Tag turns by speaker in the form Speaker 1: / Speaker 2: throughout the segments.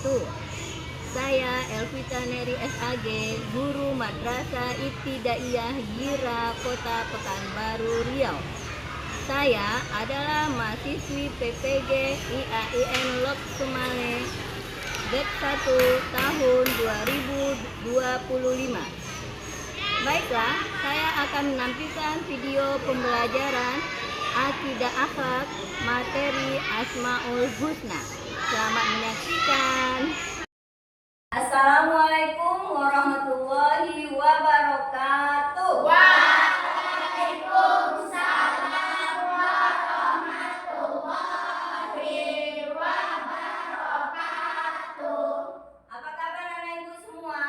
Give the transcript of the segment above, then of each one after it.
Speaker 1: wabarakatuh. Saya Elvita Neri SAG, Guru Madrasah Ibtidaiyah Gira Kota Pekanbaru Riau. Saya adalah mahasiswi PPG IAIN Lok Sumale Batch 1 tahun 2025. Baiklah, saya akan menampilkan video pembelajaran Akidah Akhlak materi Asmaul Husna. Selamat menyaksikan. Assalamualaikum warahmatullahi wabarakatuh.
Speaker 2: Waalaikumsalam warahmatullahi wabarakatuh.
Speaker 1: Apa kabar anak ibu semua?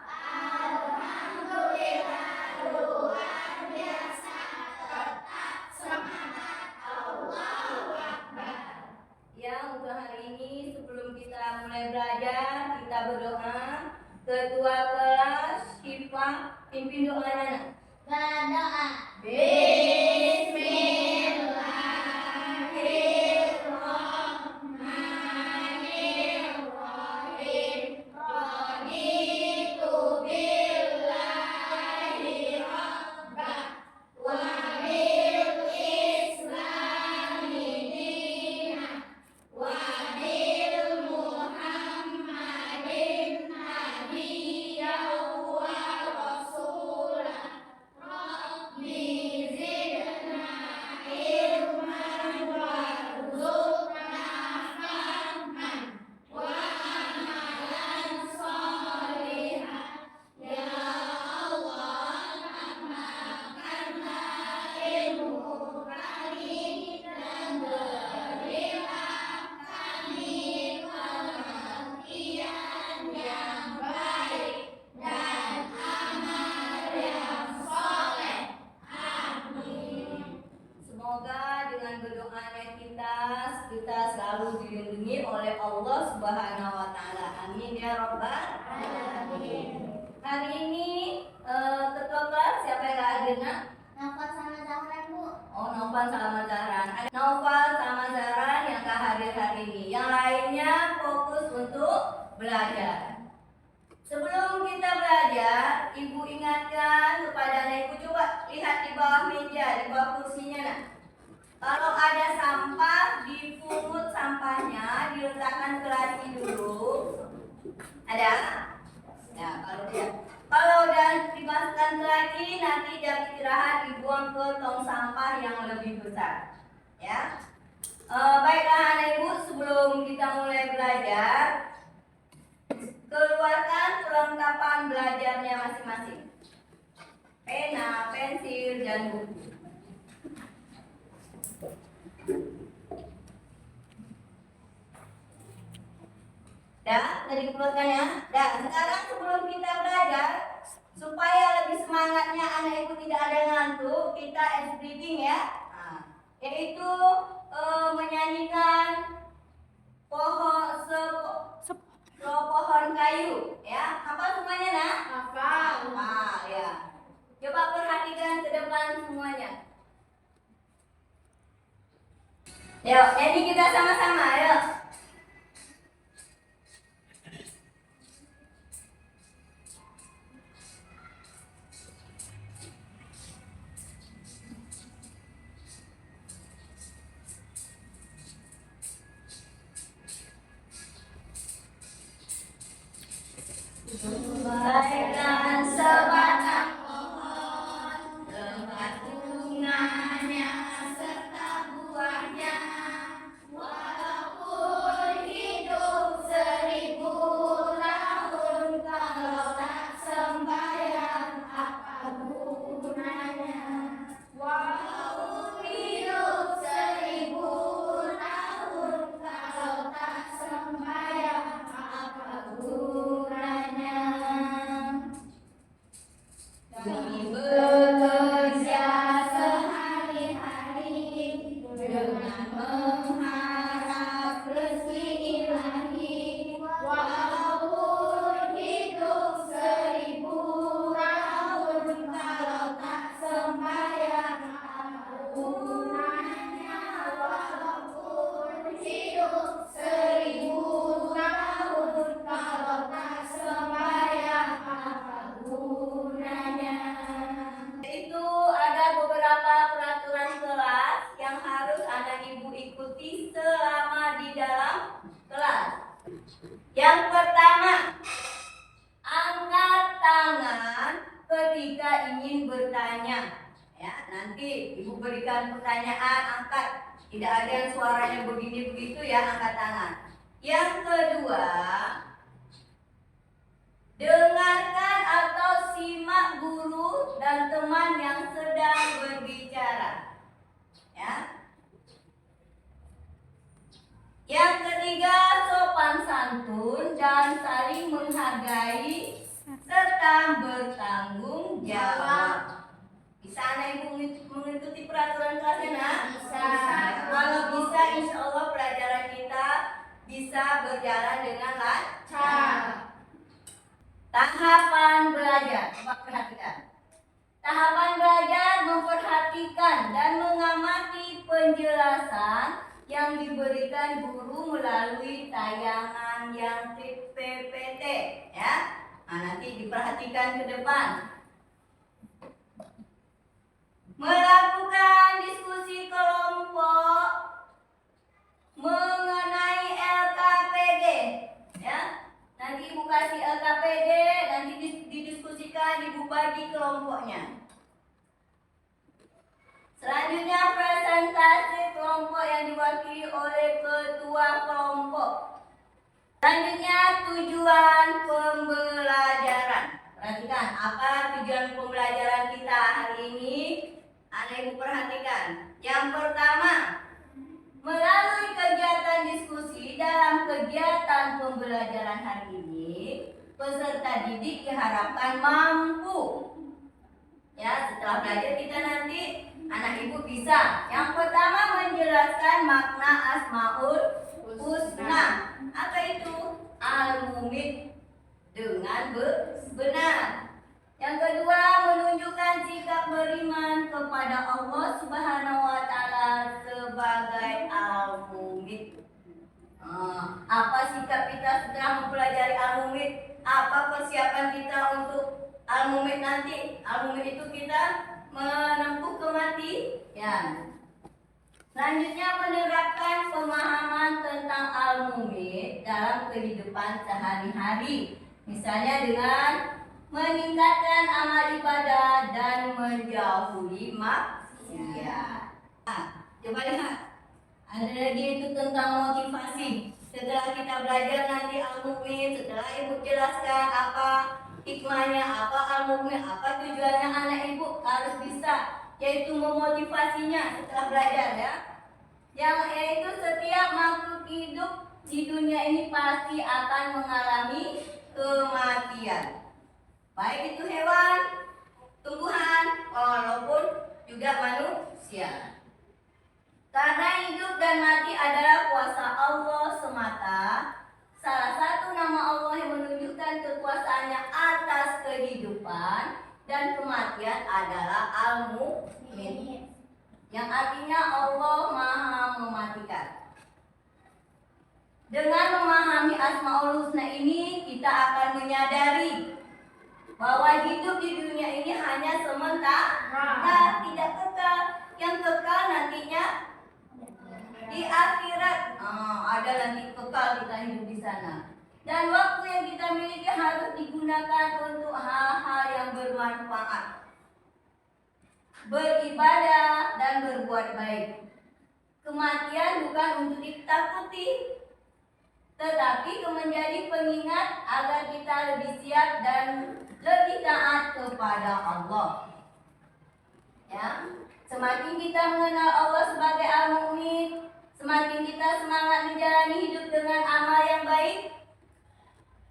Speaker 2: Alhamdulillah luar biasa, tetap semangat, Allahu Akbar.
Speaker 1: Ya, untuk hari ini sebelum kita mulai belajar, kita berdoa. Ketua kelas Syifa pimpin doa anak.
Speaker 2: Berdoa. Bismillahirrahmanirrahim. Raditu billahi rabba wa bil islami dina wa bil Muhammadin nabiyyan wa rasulah. Rabbi zidna ilman warzuqna fahman wa amalan sholihan. Ya Allah, tambahkanlah ilmu kami dan berilah kami pengertian yang baik dan amal yang soleh. Amin.
Speaker 1: Semoga dengan berdoanya kita selalu dilindungi oleh Allah Subhanahu wa taala. Amin ya rabbal alamin. Hari ini ketua kelas siapa yang gak hadir nak?
Speaker 2: Naufal sama Zahran, Bu.
Speaker 1: Oh, Naufal sama Zahran. Ada Naufal sama Zahran yang gak hadir hari ini. Yang lainnya fokus untuk belajar. Sebelum kita belajar, ibu ingatkan kepada anak ibu, coba lihat di bawah meja, di bawah kursinya nak. Kalau ada sampah, dipungut sampahnya, diletakkan ke laci dulu. Ada? Ya, kalau tidak. Kalau udah dimasukkan ke laci, nanti jam istirahat dibuang ke tong sampah yang lebih besar. Ya. Baiklah anak ibu, sebelum kita mulai belajar, keluarkan perlengkapan belajarnya masing-masing. Pena, pensil, dan buku. Dah, tadi keluarkan ya. Dah, sekarang sebelum kita belajar, supaya lebih semangatnya anak ibu tidak ada ngantuk, kita ice breathing ya. Nah, yaitu menyanyikan pohon kayu ya. Hafal semuanya nak?
Speaker 2: Hafal.
Speaker 1: Ya. Coba perhatikan ke depan semuanya. Yuk, nyanyi kita sama-sama, yuk. Bagaikan sebatang pohon, lebat bunganya serta buahnya. Walaupun hidup 1000 tahun, kalau tak sembahyang apa gunanya? Walaupun hidup 1000 tahun, kalau tak sembahyang apa gunanya? Kami bekerja sehari-hari dengan mengharap rezeki ilahi. Walaupun hidup 1000 tahun, kalau tak sembahyang apa gunanya? Walaupun hidup 1000 tahun, ketika ingin bertanya. Ya, nanti ibu berikan pertanyaan, angkat. Tidak ada yang suaranya begini begitu ya, angkat tangan. Yang kedua, dengarkan atau simak guru dan teman yang sedang berbicara. Ya. Yang ketiga, sopan santun dan saling menghargai serta bertanggung jawab. Bisa anak ibu mengikuti peraturan kelasnya, nak?
Speaker 2: Bisa.
Speaker 1: Kalau bisa, insya Allah pelajaran kita bisa berjalan dengan lancar. Tahapan belajar, coba perhatikan. Tahapan belajar memperhatikan dan mengamati penjelasan yang diberikan guru melalui tayangan yang PPT, ya. Nah, nanti diperhatikan ke depan. Melakukan diskusi kelompok mengenai LKPD, ya. Nanti ibu kasih LKPD, nanti didiskusikan, ibu bagi kelompoknya. Selanjutnya presentasi kelompok yang diwakili oleh ketua kelompok. Selanjutnya tujuan pembelajaran. Perhatikan apa tujuan pembelajaran kita hari ini. Anak ibu perhatikan. Yang pertama, melalui kegiatan diskusi dalam kegiatan pembelajaran hari ini, peserta didik diharapkan mampu. Ya, setelah belajar kita nanti anak ibu bisa. Yang pertama menjelaskan makna Asmaul Husna. Apa itu? Al-Mumit dengan benar. Yang kedua menunjukkan sikap beriman kepada Allah Subhanahu wa taala sebagai Al-Mumit. Apa sikap kita setelah mempelajari Al-Mumit? Apa persiapan kita untuk Al-Mumit nanti? Al-Mumit itu kita menempuh kematian. Selanjutnya menerapkan pemahaman tentang Al-Mumit dalam kehidupan sehari-hari. Misalnya dengan meningkatkan amal ibadah dan menjauhi maksiat. Coba lihat. Ada lagi itu tentang motivasi. Setelah kita belajar nanti Al-Mumit, setelah ibu jelaskan apa hikmahnya, apa Al-Mumit, apa tujuannya, anak ibu harus bisa, yaitu memotivasinya setelah belajar, ya. Yang yaitu setiap makhluk hidup di dunia ini pasti akan mengalami kematian. Baik itu hewan, tumbuhan, walaupun juga manusia. Karena hidup dan mati adalah kuasa Allah semata, salah satu nama Allah yang menunjukkan kekuasaannya atas kehidupan dan kematian adalah Al-Mu'min, yang artinya Allah Maha Mematikan. Dengan memahami Asmaul Husna ini, kita akan menyadari bahwa hidup di dunia ini hanya sementara, tidak kekal. Yang kekal nantinya di akhirat, ada nanti kekal kita hidup di sana. Dan waktu yang kita miliki harus digunakan untuk hal-hal yang bermanfaat, beribadah dan berbuat baik. Kematian bukan untuk ditakuti, tetapi menjadi pengingat agar kita lebih siap dan lebih taat kepada Allah. Ya, semakin kita mengenal Allah sebagai Al-Mu'min, semakin kita semangat menjalani hidup dengan amal yang baik.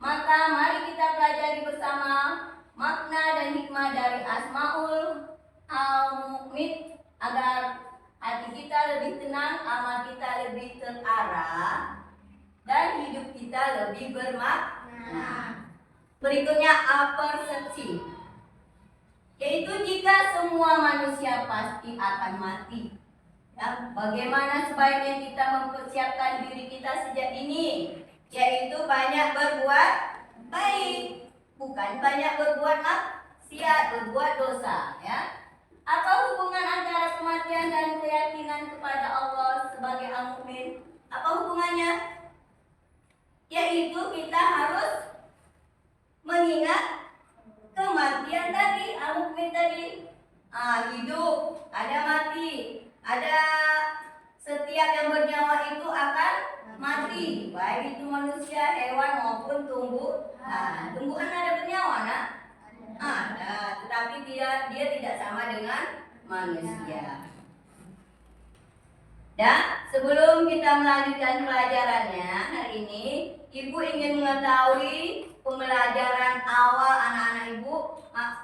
Speaker 1: Maka mari kita pelajari bersama makna dan hikmah dari Asmaul Al-Mu'min agar hati kita lebih tenang, amal kita lebih terarah, dan hidup kita lebih bermakna. Berikutnya apersepsi, yaitu jika semua manusia pasti akan mati. Ya, bagaimana sebaiknya kita mempersiapkan diri kita sejak ini? Yaitu banyak berbuat baik, bukan banyak berbuat maksiat, berbuat dosa. Ya, apa hubungan antara kematian dan keyakinan kepada Allah sebagai Al-Mu'min? Apa hubungannya? Yaitu kita harus mengingat kematian tadi, al-mumit tadi. Hidup, ada mati, ada setiap yang bernyawa itu akan mati, baik itu manusia, hewan maupun tumbuhan. Tumbuhan ada bernyawa, nak? Ada, tetapi dia tidak sama dengan manusia. Dan sebelum kita melanjutkan pelajarannya hari ini, Ibu ingin mengetahui pembelajaran awal anak-anak Ibu,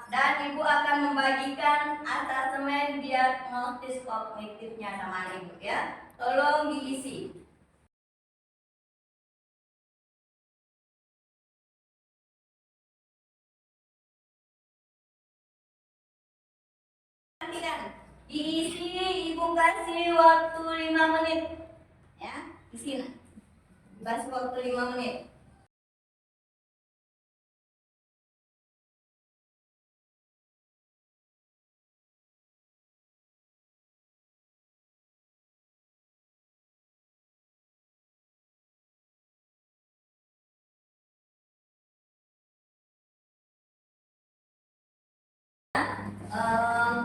Speaker 1: dan Ibu akan membagikan asesmen diagnostis kognitifnya sama anak Ibu ya. Tolong diisi. Diisi, Ibu kasih waktu 5 menit ya. Di sini kasih waktu 5 menit.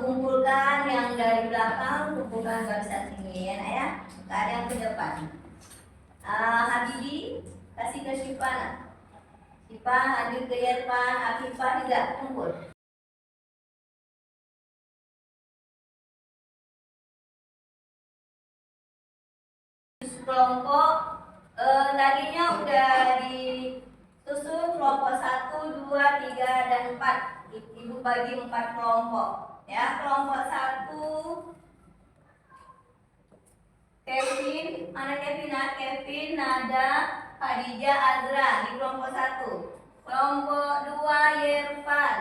Speaker 1: Kumpulkan yang dari belakang, kumpulkan barisan sini ya, nak ya. Ada yang ke depan. Habibi kasih ke Syifa, nak. Syifa hadir ke Irfan, Afifah juga kumpul. Kelompok tadinya udah disusun kelompok 1, 2, 3, dan 4. Ibu bagi 4 kelompok ya. Kelompok 1 Kevin, mana Kevin? Kevin, Nada, Khadijah, Azra di kelompok 1. Kelompok 2 Yerfan.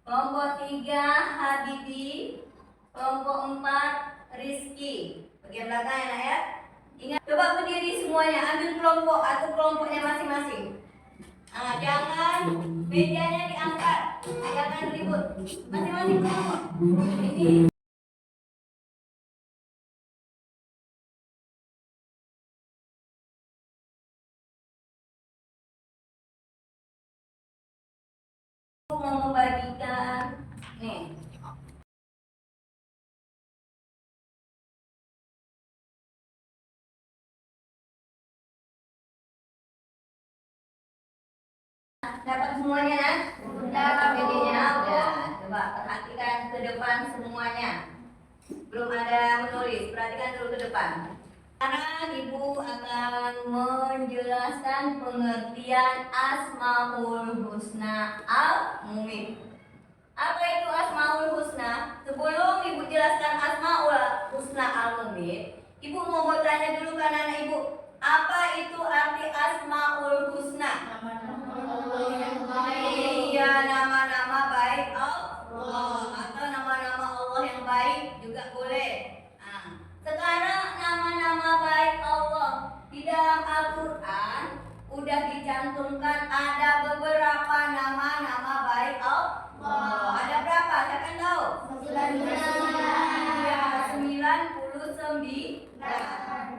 Speaker 1: Kelompok 3 Habibi. Kelompok 4 Rizky. Bagian belakang ya, nak ya. Ingat, coba berdiri semuanya, ambil kelompok atau kelompoknya masing-masing. Jangan mejanya diangkat, jangan ribut. Masing-masing kelompok. Ini. Mau membagikan nih. Dapat semuanya kan? Dapat medianya udah. Coba perhatikan ke depan semuanya. Belum ada menulis, perhatikan dulu ke depan. Sekarang Ibu akan menjelaskan pengertian Asmaul Husna Al-Mumit. Apa itu Asmaul Husna? Sebelum Ibu jelaskan Asmaul Husna Al-Mumit, Ibu mau bertanya dulu ke anak Ibu, apa itu arti Asmaul Husna? Iya, nama-nama baik Allah atau nama-nama Allah yang baik juga boleh. Sekarang nama-nama baik Allah di dalam Al-Quran udah dicantumkan ada beberapa nama-nama baik Allah. Ada berapa? Siapa yang tahu? 99.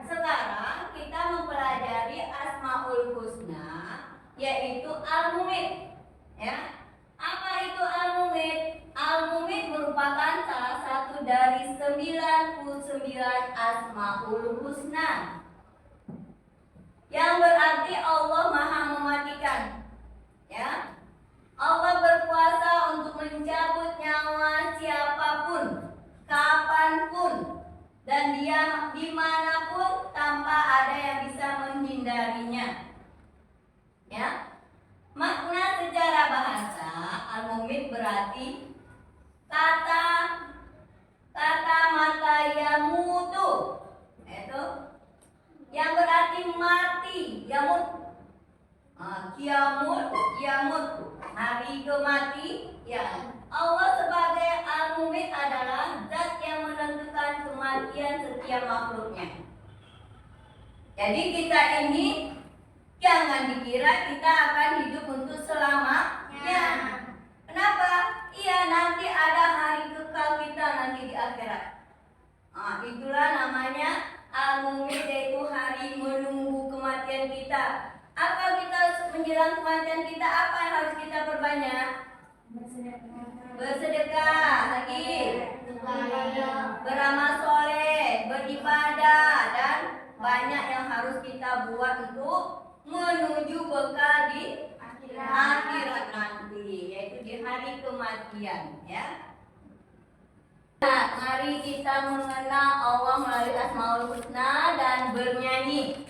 Speaker 1: Sekarang kita mempelajari Asmaul Husna, yaitu Al-Mumit. Ya. Apa itu Al-Mumit? Al-Mumit merupakan salah satu dari 99 Asmaul Husna, yang berarti Allah Maha Mematikan. Ya. Allah berkuasa untuk mencabut nyawa siapapun, kapanpun, dan dia dimanapun tanpa ada yang bisa menghindarinya. Ya. Makna secara bahasa Al-Mumit berarti kata mata yamutu, itu yang berarti mati, yamut. Kiamut, yamut, hari ke mati. Ya, Allah sebagai Al-Mumit adalah zat yang menentukan kematian setiap makhluknya. Jadi kita ini jangan dikira kita akan hidup untuk selamanya. Kenapa? Iya, nanti ada hari kekal kita nanti di akhirat. Itulah namanya Al-Mumit, yaitu hari menunggu kematian kita. Apa kita menjelang kematian kita, apa yang harus kita perbanyak? Bersedekah lagi, beramal soleh, beribadah, dan banyak yang harus kita buat untuk menuju bekal di akhirat nanti, yaitu di hari kematian, ya. Nah, mari kita mengenal Allah melalui Asmaul Husna dan bernyanyi,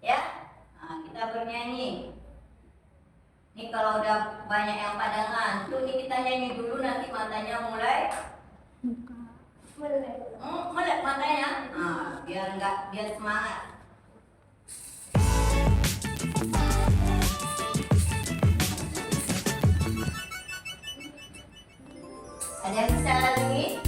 Speaker 1: ya. Nah, kita bernyanyi. Ini kalau udah banyak yang pada ngantuk, ini kita nyanyi dulu, nanti matanya mulai melek matanya. Nah, biar semangat. Ada yang bisa lagi?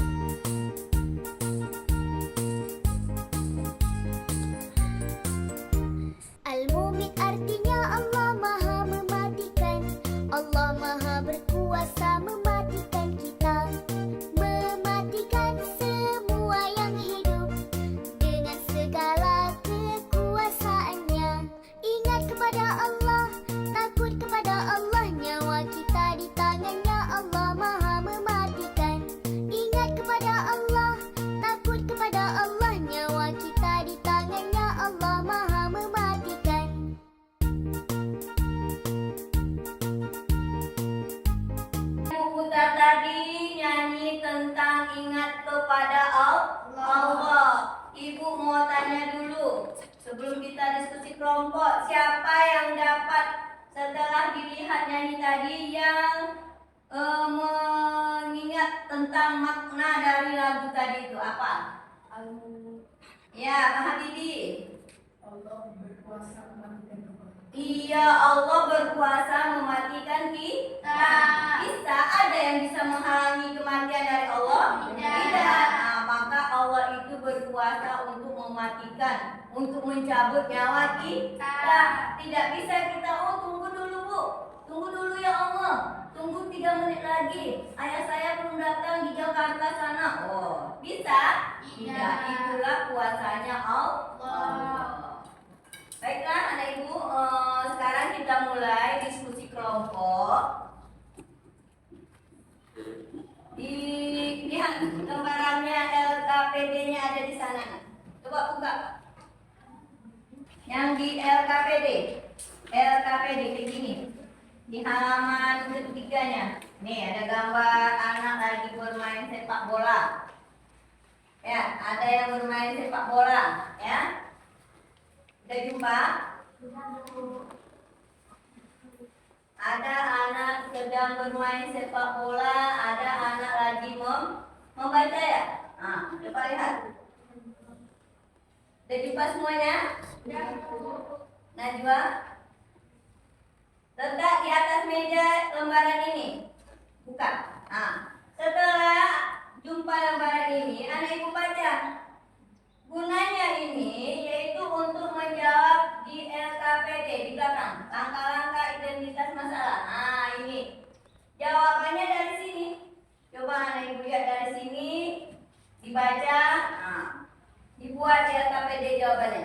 Speaker 2: Al-Mumit artinya Allah Maha mematikan. Allah Maha berkuasa mematikan kita, mematikan semua yang hidup dengan segala kekuasaannya. Ingat kepada Allah, takut kepada Allah, nyawa kita di tangannya. Allah Maha mematikan. Ingat kepada Allah, takut kepada Allah, nyawa kita di tangannya. Allah Maha mematikan.
Speaker 1: Putar tadi nyanyi tentang ingat kepada Allah. Ibu mau tanya dulu, sebelum kita diskusi kelompok, siapa yang dapat setelah dilihat nyanyi tadi yang mengingat tentang makna dari lagu tadi itu apa? Ya, Pak Habibie. Iya, Allah berkuasa mematikan kita. Bisa ada yang bisa menghalangi kematian dari Allah? Tidak. Nah, maka Allah itu berkuasa untuk mematikan, untuk mencabut nyawa kita. Tidak bisa kita, tunggu dulu Bu, tunggu dulu ya Allah, tunggu 3 menit lagi, ayah saya belum datang di Jakarta sana. Bisa? Tidak. Itulah kuasanya Allah. Baiklah anak ibu, sekarang kita mulai diskusi kelompok. Lihat lembarannya, LKPD-nya ada di sana. Coba buka. Yang di LKPD kayak gini. Di halaman ketiganya, nih ada gambar anak lagi bermain sepak bola. Ya, ada yang bermain sepak bola, ya. Udah jumpa? Ada anak sedang bermain sepak bola, ada anak lagi membaca ya? Nah, coba lihat. Udah jumpa semuanya? Najwa? Letak di atas meja lembaran ini. Buka. Nah, setelah jumpa lembaran ini, anak ibu baca. Gunanya ini yaitu untuk menjawab di LKPD di belakang, langkah-langkah identitas masalah. Nah, ini jawabannya dari sini. Coba anak ibu lihat dari sini, dibaca, dibuat di LKPD jawabannya.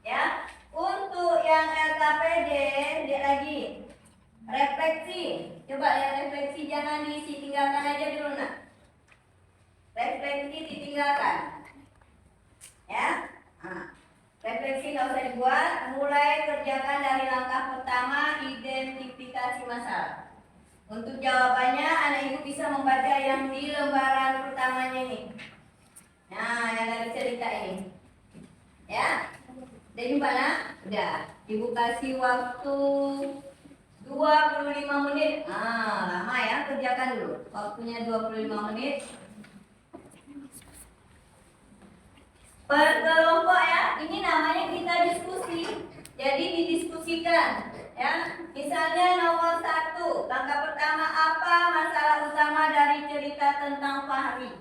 Speaker 1: Ya, untuk yang LKPD lihat lagi, refleksi. Coba lihat refleksi, jangan diisi, tinggalkan aja dulu nak. Refleksi ditinggalkan. Ya, refleksi nggak usah dibuat. Mulai kerjakan dari langkah pertama, identifikasi masalah. Untuk jawabannya, anak ibu bisa membaca yang di lembaran pertamanya ini. Nah, yang dari cerita ini, ya. Udah jumpa nak? Udah. Ibu kasih waktu 25 menit. Lama ya, kerjakan dulu. Waktunya 25 menit. Per kelompok ya, ini namanya kita diskusi. Jadi didiskusikan, ya. Misalnya nomor 1, langkah pertama apa masalah utama dari cerita tentang Fahri.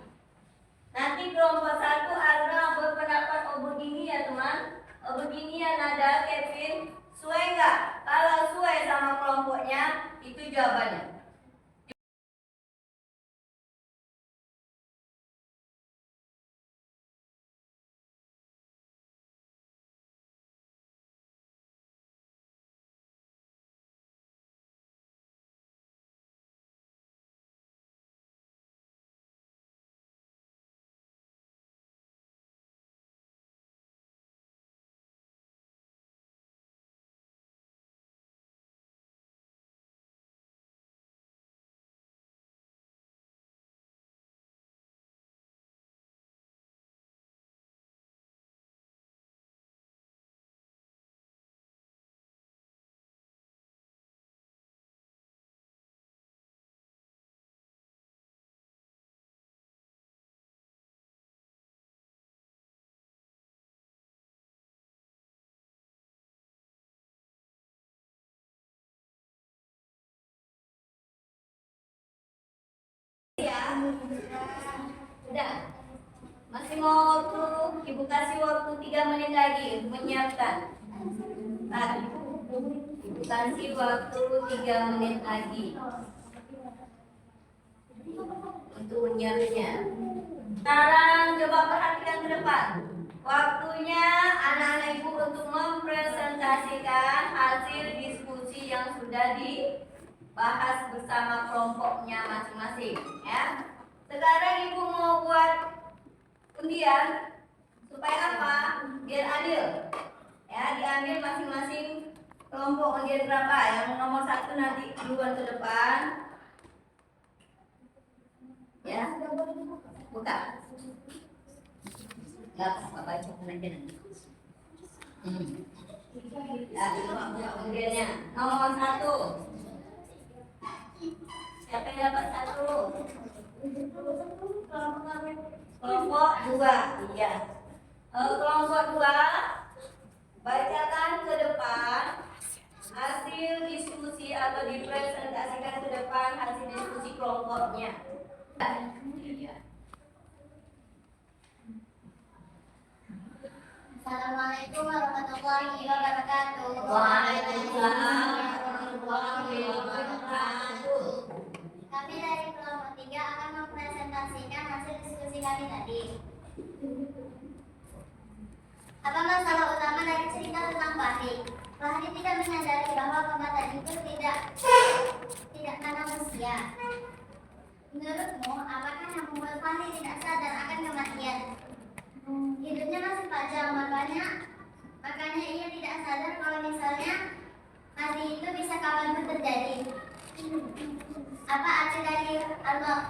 Speaker 1: Nanti kelompok 1 ada berpendapat begini ya teman, begini ya Nada, Kevin, sesuai nggak? Kalau sesuai sama kelompoknya, itu jawabannya. Ya, sudah. Masih mau waktu, Ibu kasih waktu 3 menit lagi untuk menyiapkan. Ibu kasih waktu 3 menit lagi untuk menyiapkannya. Sekarang coba perhatikan ke depan. Waktunya anak-anak ibu untuk mempresentasikan hasil diskusi yang sudah dibahas bersama kelompoknya masing-masing. Ya. Sekarang ibu mau buat undian supaya apa? Biar adil. Ya, diambil masing-masing kelompok undian berapa. Yang nomor 1 nanti duluan ke depan. Ya, buka. Enggak apa baca aja nanti. Ya, buka undiannya. Nomor 1. Siapa yang dapat 1? Kelompok 2. Iya. Kelompok 2 bacakan ke depan hasil diskusi atau dipresentasikan ke depan hasil diskusi kelompoknya.
Speaker 2: Assalamualaikum warahmatullahi wabarakatuh.
Speaker 1: Waalaikumsalam warahmatullahi wabarakatuh.
Speaker 2: Kami dari kelompok 3 akan mempresentasikan hasil diskusi kami tadi. Apa masalah utama dari cerita tentang Fahri? Fahri tidak menyadari bahwa kematian itu tidak manusia. Menurutmu, apakah yang membuat Fahri tidak sadar akan kematian? Hidupnya masih panjang, makanya ia tidak sadar kalau misalnya mati itu bisa kapanpun terjadi. Apa arti dari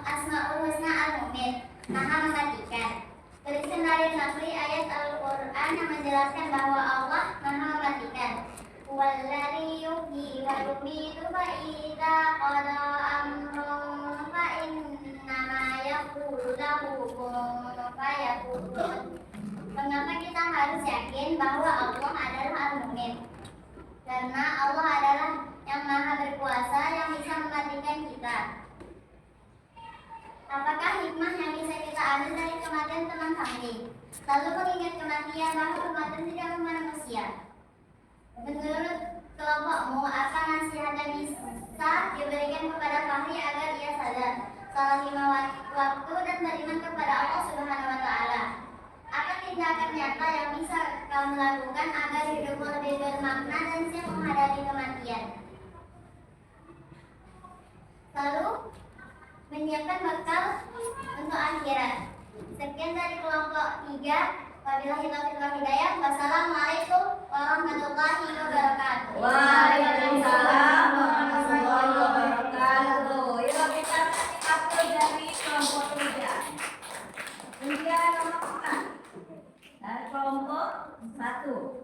Speaker 2: Asmaul Husna Al-Mu'min? Maha mematikan. Tulisan dari Nafli ayat Al-Quran yang menjelaskan bahwa Allah maha mematikan. Walladzi yuhyi wa yumiitu fa idza qada amran fa innama yaqulu lahu kun fayakun. Mengapa kita harus yakin bahwa Allah adalah Al-Mu'min? Karena Allah adalah yang maha berkuasa yang bisa mematikan kita. Apakah hikmah yang bisa kita ambil dari kematian teman kami? Lalu mengingat kematian bahwa kematian tidak memandang manusia. Menurut kelompokmu, apa nasihat yang bisa diberikan kepada Fahri agar ia sadar, salat 5 waktu dan beriman kepada Allah Subhanahu wa Ta'ala? Apa tindakan nyata yang bisa kamu lakukan agar hidupmu lebih bermakna dan siap menghadapi kematian? Lalu menyiapkan bekal untuk akhirat. Sekian dari kelompok 3. Wabillahi taufiq wal hidayah. Wassalamualaikum warahmatullahi wabarakatuh.
Speaker 1: Waalaikumsalam warahmatullahi wabarakatuh. Yuk kita kasih dari kelompok 3. Undian nomor 4 dari kelompok 1.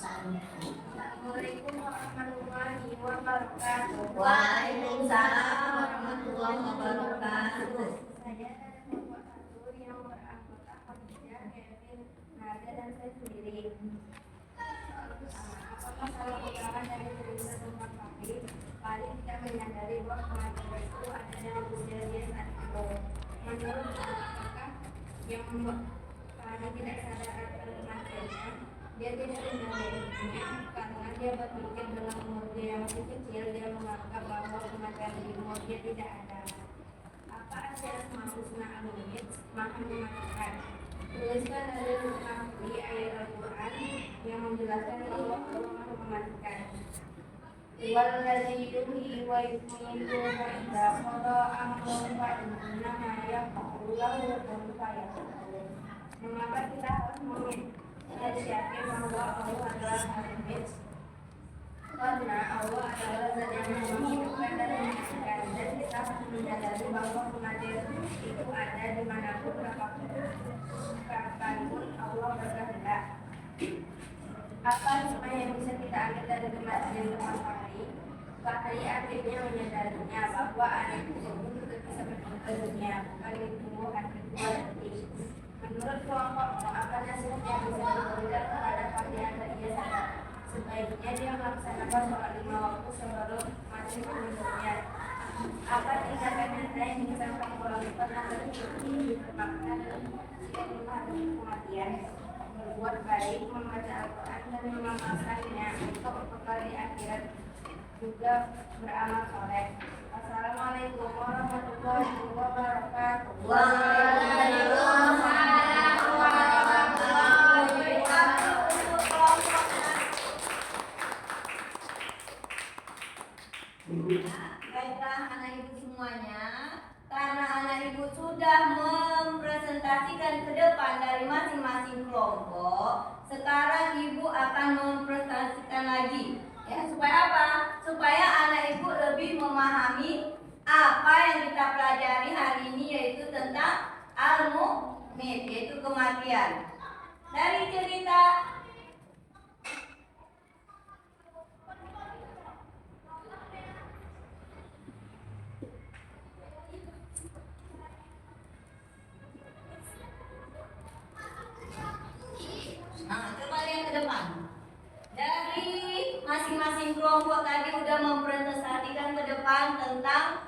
Speaker 3: Assalamualaikum warahmatullahi wabarakatuh.
Speaker 1: Waalaikumsalam warahmatullahi wabarakatuh.
Speaker 3: Saya dari kelompok 1 yang beranggota Khadijah, Kevin, Nada, dan saya sendiri. Apa masalah utama dari cerita tentang Fahri? Fahri tidak menyadari bahwa kematian itu ada dalam usia dia saat itu. Menurut apakah yang membuat Fahri tidak sadar akan kematiannya? Dia tidak menyadarinya karena dia berpikir dalam umur dia yang masih kecil, dia menganggap bahwa kematian di umur dia tidak ada. Apa arti Asmaul Husna Al-Mu'min? Maha mematikan. Tuliskan dari Nafli ayat Al-Quran yang menjelaskan bahwa Allah maha mematikan. Walladzi yuhyi wa yumiitu fa idza qada amran fa innama yaqulu lahu kun fayakun. Mengapa kita harus yakin bahwa Allah adalah Al-Mu'min? Karena Allah adalah zat yang menghidupkan dan mematikan, dan kita harus menyadari bahwa kematian itu ada dimanapun kapanpun Allah berkehendak. Apa hikmah yang bisa kita ambil dari kematian teman Fahri? Fahri akhirnya menyadarinya bahwa anak tersebut tidak bisa pergi ke dunia, bukan ditunggu hati mati. Menurut kelompokmu, apa nasihat yang bisa diberikan kepada Fahri agar Selanjutnya dia melaksanakan sholat 5 waktu sebelum masuk sebelumnya. Apa tindakan nyata yang misalkan melakukan agar ini diterapkan sebelum hari kematian? Berbuat baik, membaca Al-Quran dan mengamalkannya untuk bekal di akhirat, juga beramal soleh. Assalamualaikum warahmatullahi wabarakatuh.
Speaker 1: Waalaikumsalam warahmatullahi wabarakatuh. Baiklah anak ibu semuanya, karena anak ibu sudah mempresentasikan ke depan dari masing-masing kelompok, sekarang ibu akan mempresentasikan lagi. Ya, supaya apa? Supaya anak ibu lebih memahami apa yang kita pelajari hari ini, yaitu tentang al-mu'min, yaitu kematian. Dari cerita kembali yang ke depan. Dari masing-masing kelompok tadi sudah mempresentasikan ke depan tentang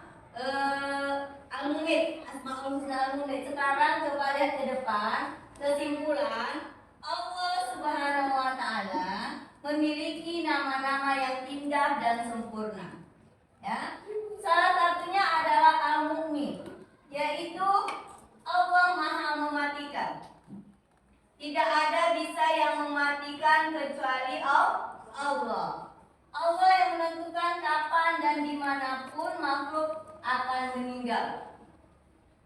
Speaker 1: al-mu'min, asmaul husna al-mu'min. Sekarang coba lihat ke depan, kesimpulan. Allah Subhanahu wa taala memiliki nama-nama yang indah dan sempurna. Ya. Salah satunya adalah al-mu'min, yaitu Allah Maha Mematikan. Tidak ada bisa yang mematikan kecuali Allah. Allah yang menentukan kapan dan dimanapun makhluk akan meninggal.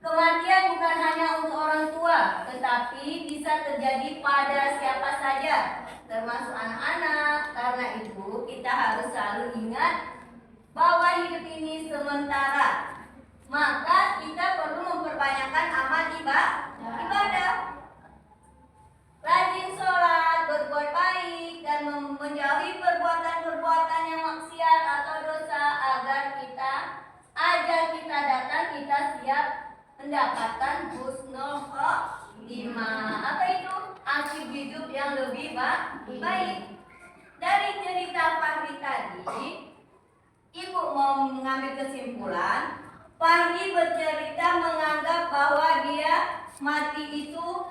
Speaker 1: Kematian bukan hanya untuk orang tua, tetapi bisa terjadi pada siapa saja, termasuk anak-anak. Karena itu kita harus selalu ingat bahwa hidup ini sementara. Maka kita perlu memperbanyakan amal ibadah. Rajin sholat, berbuat baik, dan menjauhi perbuatan-perbuatan yang maksiat atau dosa agar ajal kita datang, kita siap mendapatkan husnul khotimah. Apa itu? Akhir hidup yang lebih baik. Dari cerita Fahri tadi, ibu mau mengambil kesimpulan. Fahri bercerita menganggap bahwa dia mati itu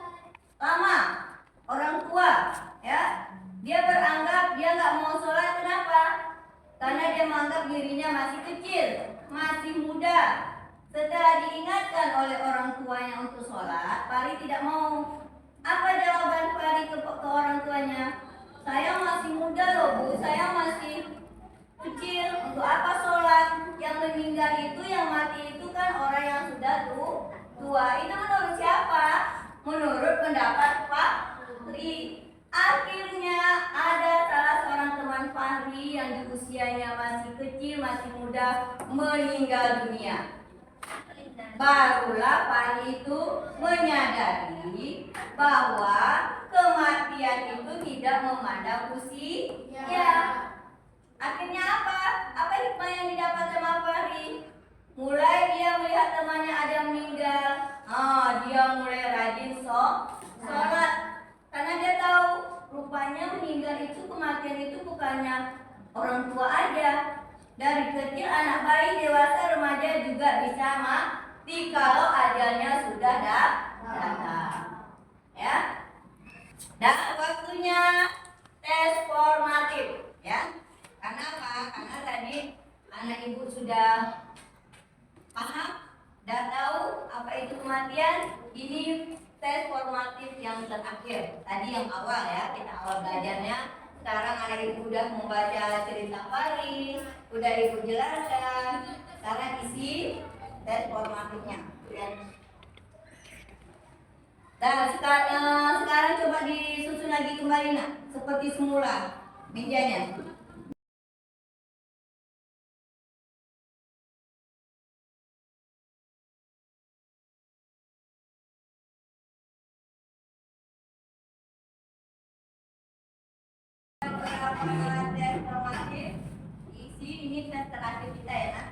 Speaker 1: lama. Orang tua, ya, dia beranggap dia nggak mau sholat. Kenapa? Karena dia menganggap dirinya masih kecil, masih muda. Setelah diingatkan oleh orang tuanya untuk sholat, Fahri tidak mau. Apa jawaban Fahri ke orang tuanya? Saya masih muda loh bu, saya masih kecil. Untuk apa sholat? Yang meninggal itu, yang mati itu kan orang yang sudah tua. Itu menurut siapa? Menurut pendapat Fahri. Akhirnya ada salah seorang teman Fahri yang di usianya masih kecil, masih muda, meninggal dunia. Barulah Fahri itu menyadari bahwa kematian itu tidak memandang usia. Akhirnya apa? Apa hikmah yang didapat sama Fahri? Mulai dia melihat temannya ada meninggal, dia mulai rajin sholat. Karena dia tahu rupanya meninggal itu, kematian itu bukannya orang tua aja. Dari kecil, anak bayi, dewasa, remaja juga bisa mati kalau ajalnya sudah datang. Ya. Dan waktunya tes formatif, ya. Karena apa? Karena tadi anak ibu sudah paham dan tahu apa itu kematian. Ini tes formatif yang terakhir. Tadi yang awal ya, kita awal belajarnya. Sekarang anak ibu udah membaca cerita Fahri, udah ibu jelaskan. Sekarang isi tes formatifnya. Nah, sekarang coba disusun lagi kembali nak, seperti semula mejanya. Tes formatif, isi ini tes terakhir kita ya nak.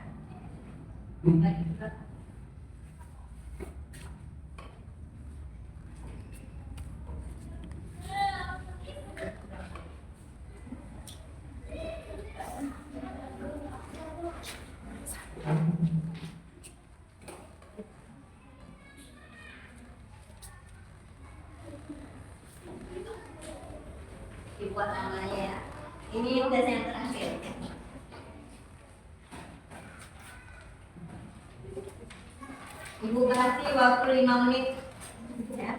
Speaker 1: buat namanya ya. Ini tes yang terakhir. Ibu kasih waktu 5 menit. Ya.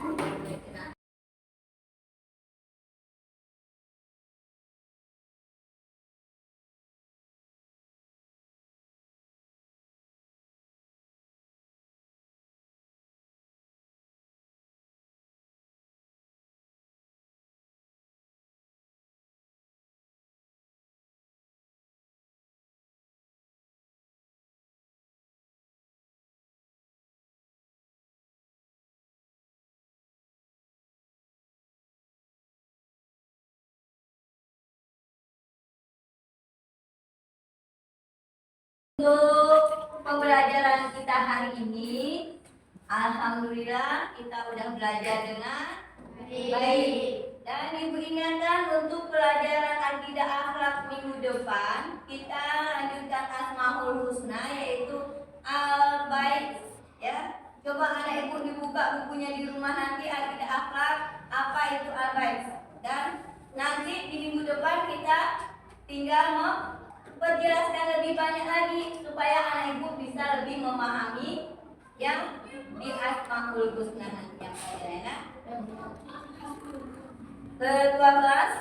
Speaker 1: Untuk pembelajaran kita hari ini, alhamdulillah kita udah belajar dengan baik. Dan Ibu ingatkan untuk pelajaran akidah akhlak minggu depan, kita lanjutkan Asmaul Husna yaitu al-bait ya. Coba anak Ibu dibuka bukunya di rumah nanti akidah akhlak apa itu al-bait. Dan nanti di minggu depan kita tinggal memperjelaskan lebih banyak lagi supaya anak Ibu bisa lebih memahami yang di Asmaul Husna nanti yang pelajarannya. Ketua kelas,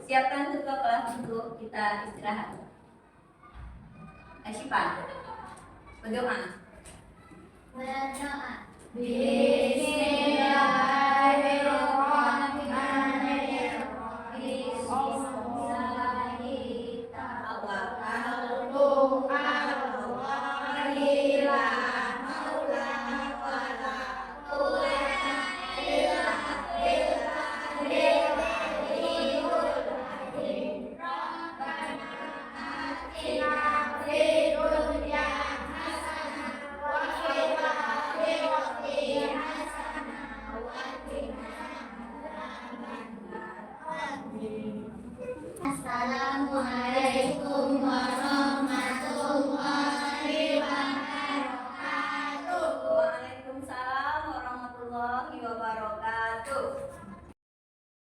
Speaker 1: siapkan ketua kelas untuk kita istirahat. Asyipan, berdoa.
Speaker 2: Berdoa.
Speaker 1: Bismillah.